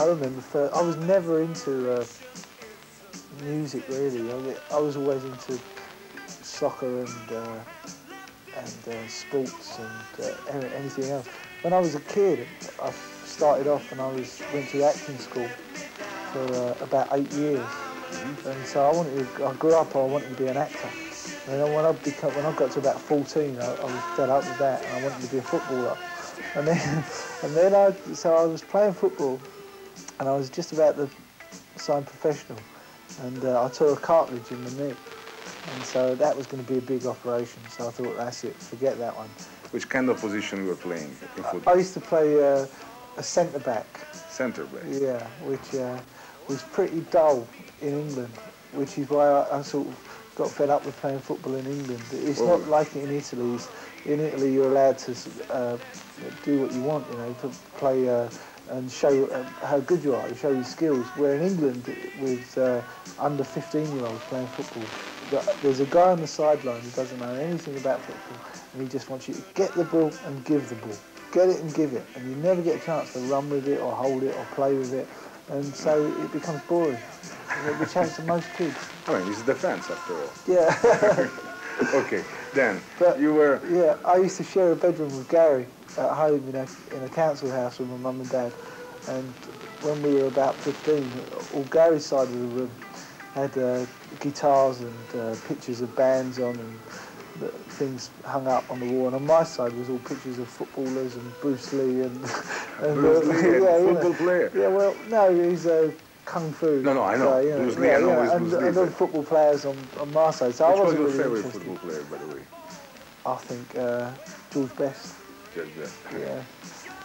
I remember I was never into music really. I was always into soccer and sports and anything else. When I was a kid, I started off and went to acting school for about 8 years. And so I grew up, I wanted to be an actor. And then when I got to about 14, I was fed up with that and I wanted to be a footballer. So I was playing football and I was just about to sign professional. And I tore a cartilage in the knee. And so that was going to be a big operation. So I thought, that's it, forget that one. Which kind of position you were playing in football? I used to play a centre-back. Centre-back? Yeah, which was pretty dull in England, which is why I sort of got fed up with playing football in England. It's not like it in Italy. In Italy, you're allowed to do what you want, you know, to play and show how good you are, show your skills. Where in England, with under 15-year-olds playing football, there's a guy on the sideline who doesn't know anything about football, and he just wants you to get the ball and give the ball. Get it and give it, and you never get a chance to run with it or hold it or play with it, and so it becomes boring, which happens to most kids. I mean, it's defense after all. Yeah. Okay, then But, you were... Yeah, I used to share a bedroom with Gary at home in a council house with my mum and dad, and when we were about 15, all Gary's side of the room had guitars and pictures of bands on and things hung up on the wall, and on my side was all pictures of footballers and Bruce Lee and Bruce Lee, yeah, football player. Yeah, well, no, he's Kung Fu. No, I know. So, Bruce Lee, I know is Bruce Lee. And all football players on my side. So Which I was wasn't your really favorite interested. football player, by the way? I think George Best. George Best. Yeah,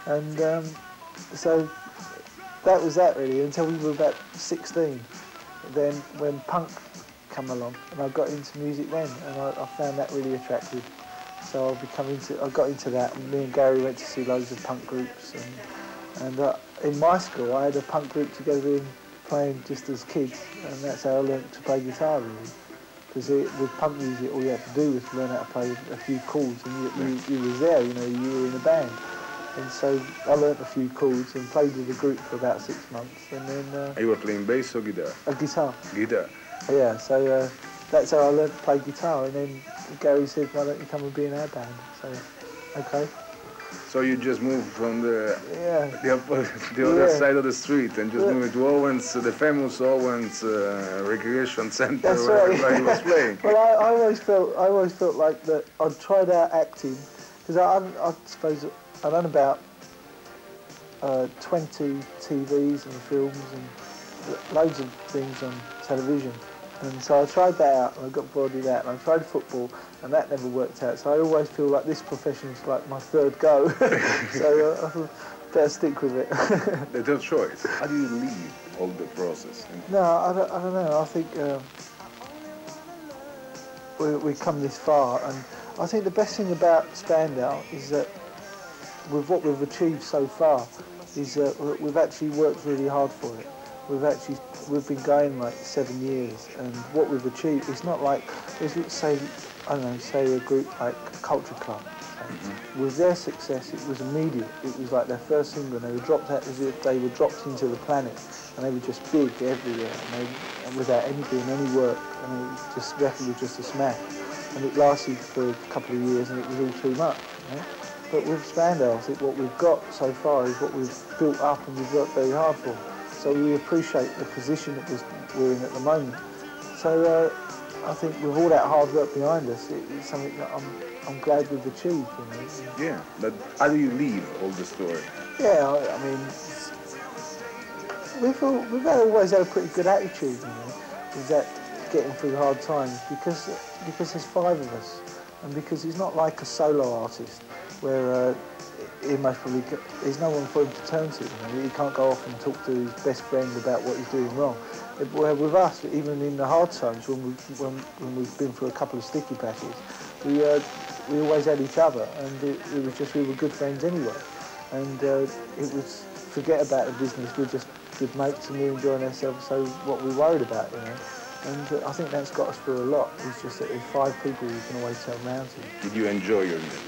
and so that was that really until we were about 16. Then when punk come along, and I got into music then, and I found that really attractive. So I got into that, and me and Gary went to see loads of punk groups, and in my school I had a punk group together in playing just as kids, and that's how I learnt to play guitar really. Because with punk music, all you had to do was learn how to play a few chords, and you was there, you know, you were in a band. And so I learnt a few chords and played with the group for about 6 months, and then... You were playing bass or guitar? A guitar. Guitar. Yeah, so that's how I learnt to play guitar, and then Gary said, why don't you come and be in our band? So, okay. So you just moved from the Yeah. other side of the street and just moved to Owens, the famous Owens Recreation Center. That's where right. everybody was playing. Well, I always felt like that I'd tried out acting, because I suppose I'd done about 20 TVs and films and loads of things on television. And so I tried that out, and I got bored with that, and I tried football, and that never worked out. So I always feel like this profession's like my third go. So I thought, better stick with it. The third choice. How do you leave all the process? No, I don't know. I think we've come this far, and I think the best thing about Spandau is that with what we've achieved so far, is that we've actually worked really hard for it. We've been going like 7 years, and what we've achieved, it's not like, say a group like Culture Club. With their success, it was immediate. It was like their first single, and they were dropped out as if they were dropped into the planet, and they were just big everywhere, and without doing any work, and the record was just a smash. And it lasted for a couple of years, and it was all too much. You know? But with Spandau, I think what we've got so far is what we've built up and we've worked very hard for. So we appreciate the position that we're in at the moment. So I think with all that hard work behind us, it's something that I'm glad we've achieved. You know? Yeah, but how do you leave all the story? Yeah, I mean, we've always had a pretty good attitude, you know, with that getting through hard times, because there's 5 of us, and because he's not like a solo artist where he most probably there's no one for him to turn to. You know? He can't go off and talk to his best friend about what he's doing wrong. Where with us, even in the hard times, when we've been through a couple of sticky patches, we always had each other, and it was just we were good friends anyway. And it was forget about the business. We're just good mates, and we're enjoying ourselves. So what we're worried about, you know. And I think that's got us through a lot. It's just that there's 5 people you can always turn around to. Did you enjoy your music?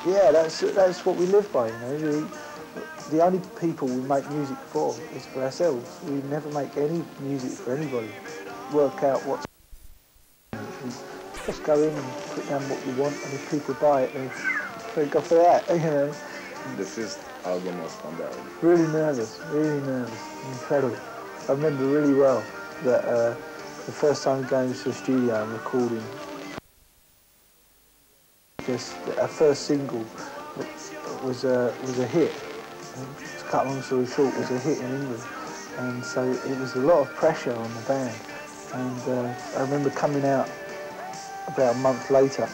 Yeah, that's what we live by, you know. the only people we make music for is for ourselves. We never make any music for anybody. Work out what's... We just go in and put down what we want, and if people buy it, then they go for that, you know. The first album was fantastic. Really nervous, incredible. I remember really well that the first time going to the studio and recording, because our first single was a hit. To cut long story short, was a hit in England, and so it was a lot of pressure on the band. And I remember coming out about a month later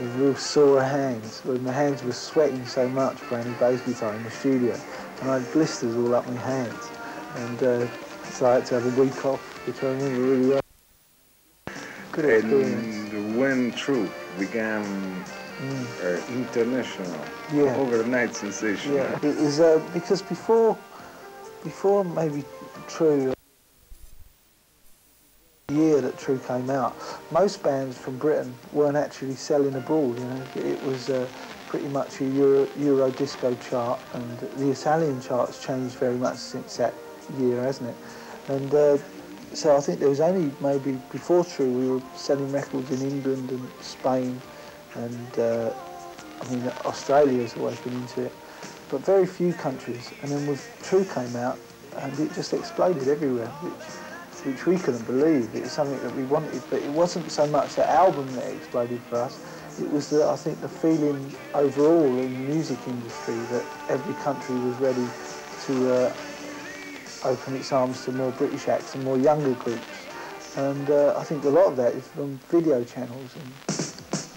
with real sore hands, when my hands were sweating so much playing a bass guitar in the studio, and I had blisters all up my hands, and so I had to have a week off, which I remember really well. Good experience. And when Troop became international, overnight sensation. Yeah, it was because before maybe True, the year that True came out, most bands from Britain weren't actually selling abroad. You know, it was pretty much a Euro disco chart, and the Italian charts changed very much since that year, hasn't it? And so I think there was only maybe before True we were selling records in England and Spain, and I mean Australia's always been into it, but very few countries. And then with True came out, and it just exploded everywhere, which we couldn't believe. It was something that we wanted, but it wasn't so much the album that exploded for us. It was I think the feeling overall in the music industry that every country was ready to open its arms to more British acts and more younger groups. And I think a lot of that is from video channels. And